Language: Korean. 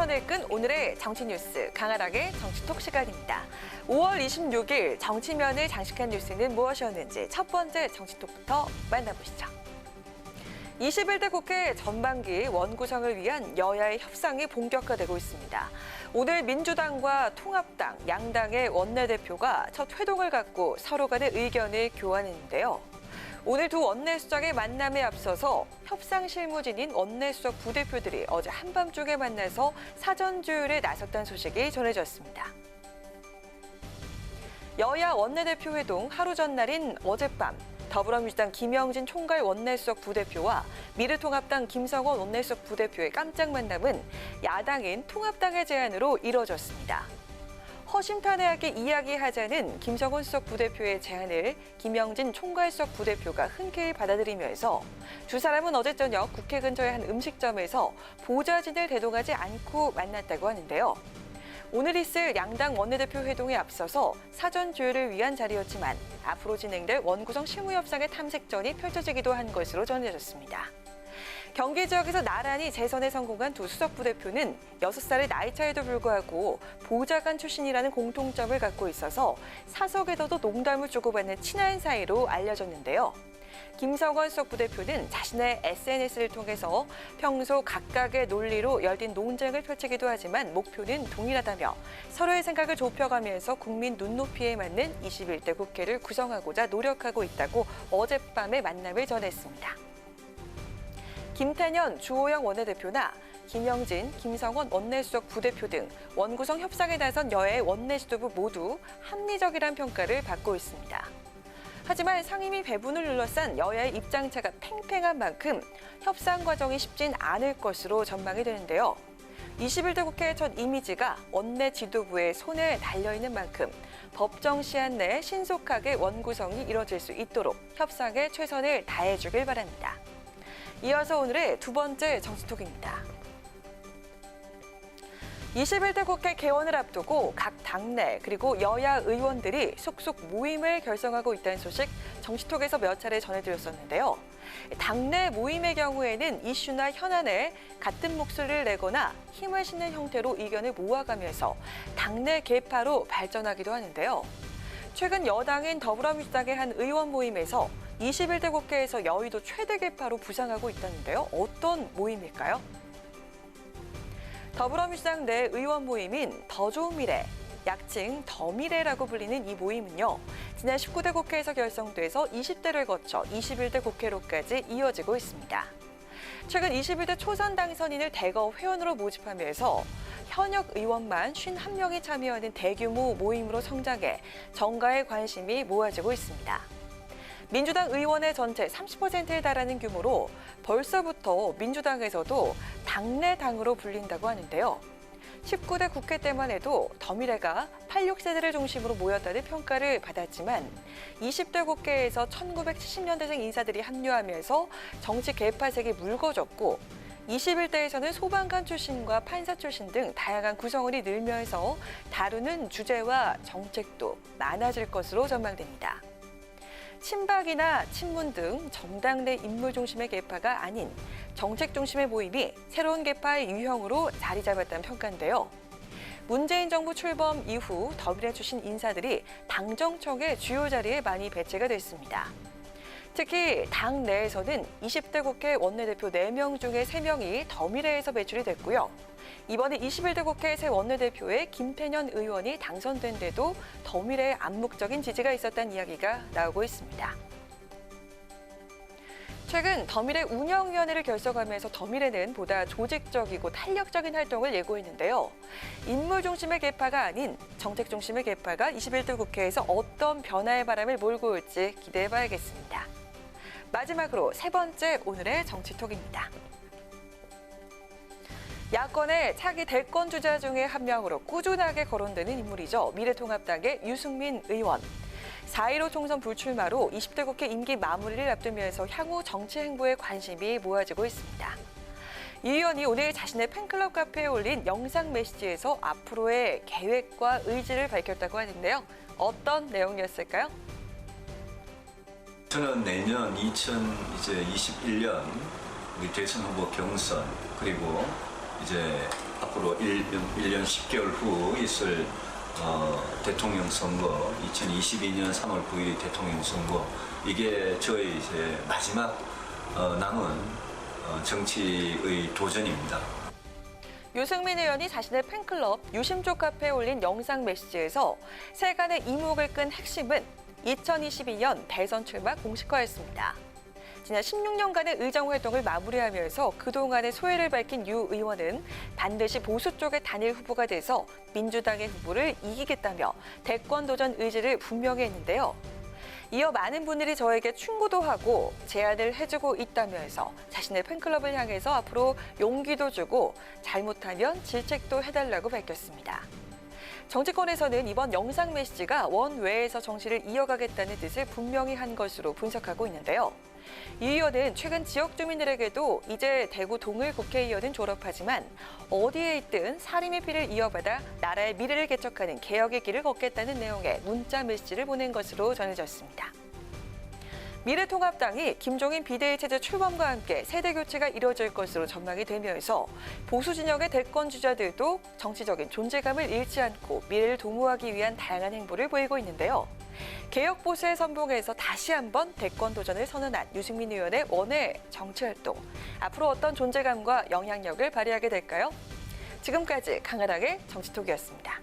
시선을 끈 오늘의 정치 뉴스 강하락의 정치톡 시간입니다. 5월 26일 정치면을 장식한 뉴스는 무엇이었는지 첫 번째 정치톡부터 만나보시죠. 21대 국회 전반기 원구성을 위한 여야의 협상이 본격화되고 있습니다. 오늘 민주당과 통합당, 양당의 원내대표가 첫 회동을 갖고 서로 간의 의견을 교환했는데요. 오늘 두 원내수석의 만남에 앞서서 협상 실무진인 원내수석 부대표들이 어제 한밤중에 만나서 사전 조율에 나섰다는 소식이 전해졌습니다. 여야 원내대표 회동 하루 전날인 어젯밤 더불어민주당 김영진 총괄 원내수석 부대표와 미래통합당 김성원 원내수석 부대표의 깜짝 만남은 야당인 통합당의 제안으로 이뤄졌습니다. 허심탄회하게 이야기하자는 김성원 수석 부대표의 제안을 김영진 총괄수석 부대표가 흔쾌히 받아들이면서 두 사람은 어제 저녁 국회 근처의 한 음식점에서 보좌진을 대동하지 않고 만났다고 하는데요. 오늘 있을 양당 원내대표 회동에 앞서서 사전 조율을 위한 자리였지만 앞으로 진행될 원구성 실무협상의 탐색전이 펼쳐지기도 한 것으로 전해졌습니다. 경기 지역에서 나란히 재선에 성공한 두 수석 부대표는 6살의 나이 차이도 불구하고 보좌관 출신이라는 공통점을 갖고 있어서 사석에서도 농담을 주고받는 친한 사이로 알려졌는데요. 김성원 수석 부대표는 자신의 SNS를 통해서 평소 각각의 논리로 열띤 논쟁을 펼치기도 하지만 목표는 동일하다며 서로의 생각을 좁혀가면서 국민 눈높이에 맞는 21대 국회를 구성하고자 노력하고 있다고 어젯밤에 만남을 전했습니다. 김태년, 주호영 원내대표나 김영진, 김성원 원내수석 부대표 등 원구성 협상에 나선 여야의 원내 지도부 모두 합리적이란 평가를 받고 있습니다. 하지만 상임위 배분을 둘러싼 여야의 입장차가 팽팽한 만큼 협상 과정이 쉽진 않을 것으로 전망이 되는데요. 21대 국회의 첫 이미지가 원내 지도부의 손에 달려있는 만큼 법정 시한 내에 신속하게 원구성이 이뤄질 수 있도록 협상에 최선을 다해주길 바랍니다. 이어서 오늘의 두 번째 정치톡입니다. 21대 국회 개원을 앞두고 각 당내 그리고 여야 의원들이 속속 모임을 결성하고 있다는 소식 정치톡에서 몇 차례 전해드렸었는데요. 당내 모임의 경우에는 이슈나 현안에 같은 목소리를 내거나 힘을 싣는 형태로 의견을 모아가면서 당내 계파로 발전하기도 하는데요. 최근 여당인 더불어민주당의 한 의원 모임에서 21대 국회에서 여의도 최대 계파로 부상하고 있다는데요. 어떤 모임일까요? 더불어민주당 내 의원 모임인 더 좋은 미래, 약칭 더미래라고 불리는 이 모임은요. 지난 19대 국회에서 결성돼서 20대를 거쳐 21대 국회로까지 이어지고 있습니다. 최근 21대 초선 당선인을 대거 회원으로 모집하면서 현역 의원만 51명이 참여하는 대규모 모임으로 성장해 정가의 관심이 모아지고 있습니다. 민주당 의원의 전체 30%에 달하는 규모로 벌써부터 민주당에서도 당내 당으로 불린다고 하는데요. 19대 국회 때만 해도 더미래가 86세대를 중심으로 모였다는 평가를 받았지만 20대 국회에서 1970년대생 인사들이 합류하면서 정치 개파색이 묽어졌고 21대에서는 소방관 출신과 판사 출신 등 다양한 구성원이 늘면서 다루는 주제와 정책도 많아질 것으로 전망됩니다. 친박이나 친문 등 정당 내 인물 중심의 계파가 아닌 정책 중심의 모임이 새로운 계파의 유형으로 자리 잡았다는 평가인데요. 문재인 정부 출범 이후 더미래 출신 인사들이 당정청의 주요 자리에 많이 배치가 됐습니다. 특히 당 내에서는 20대 국회 원내대표 4명 중에 3명이 더미래에서 배출이 됐고요. 이번에 21대 국회 새 원내대표의 김태년 의원이 당선된 데도 더미래의 암묵적인 지지가 있었다는 이야기가 나오고 있습니다. 최근 더미래 운영위원회를 결성하면서 더미래는 보다 조직적이고 탄력적인 활동을 예고했는데요. 인물 중심의 계파가 아닌 정책 중심의 계파가 21대 국회에서 어떤 변화의 바람을 몰고 올지 기대해봐야겠습니다. 마지막으로 세 번째 오늘의 정치톡입니다. 야권의 차기 대권 주자 중에 한 명으로 꾸준하게 거론되는 인물이죠. 미래통합당의 유승민 의원. 4.15 총선 불출마로 20대 국회 임기 마무리를 앞두면서 향후 정치 행보에 관심이 모아지고 있습니다. 이 의원이 오늘 자신의 팬클럽 카페에 올린 영상 메시지에서 앞으로의 계획과 의지를 밝혔다고 하는데요. 어떤 내용이었을까요? 저는 내년 2021년 우리 대선 후보 경선 그리고 이제 앞으로 1년 10개월 후 있을 대통령 선거, 2022년 3월 9일 대통령 선거, 이게 저의 이제 마지막 남은 정치의 도전입니다. 유승민 의원이 자신의 팬클럽 유심조 카페에 올린 영상 메시지에서 세간의 이목을 끈 핵심은 2022년 대선 출마 공식화였습니다. 지난 16년간의 의정 활동을 마무리하면서 그동안의 소회를 밝힌 유 의원은 반드시 보수 쪽의 단일 후보가 돼서 민주당의 후보를 이기겠다며 대권 도전 의지를 분명히 했는데요. 이어 많은 분들이 저에게 충고도 하고 제안을 해주고 있다면서 자신의 팬클럽을 향해서 앞으로 용기도 주고 잘못하면 질책도 해달라고 밝혔습니다. 정치권에서는 이번 영상 메시지가 원외에서 정치를 이어가겠다는 뜻을 분명히 한 것으로 분석하고 있는데요. 이 의원은 최근 지역 주민들에게도 이제 대구 동을 국회의원은 졸업하지만 어디에 있든 살림의 피를 이어받아 나라의 미래를 개척하는 개혁의 길을 걷겠다는 내용의 문자 메시지를 보낸 것으로 전해졌습니다. 미래통합당이 김종인 비대위 체제 출범과 함께 세대 교체가 이뤄질 것으로 전망이 되면서 보수 진영의 대권 주자들도 정치적인 존재감을 잃지 않고 미래를 도모하기 위한 다양한 행보를 보이고 있는데요. 개혁 보수의 선봉에서 다시 한번 대권 도전을 선언한 유승민 의원의 원외 정치활동. 앞으로 어떤 존재감과 영향력을 발휘하게 될까요? 지금까지 강하당의 정치톡이었습니다.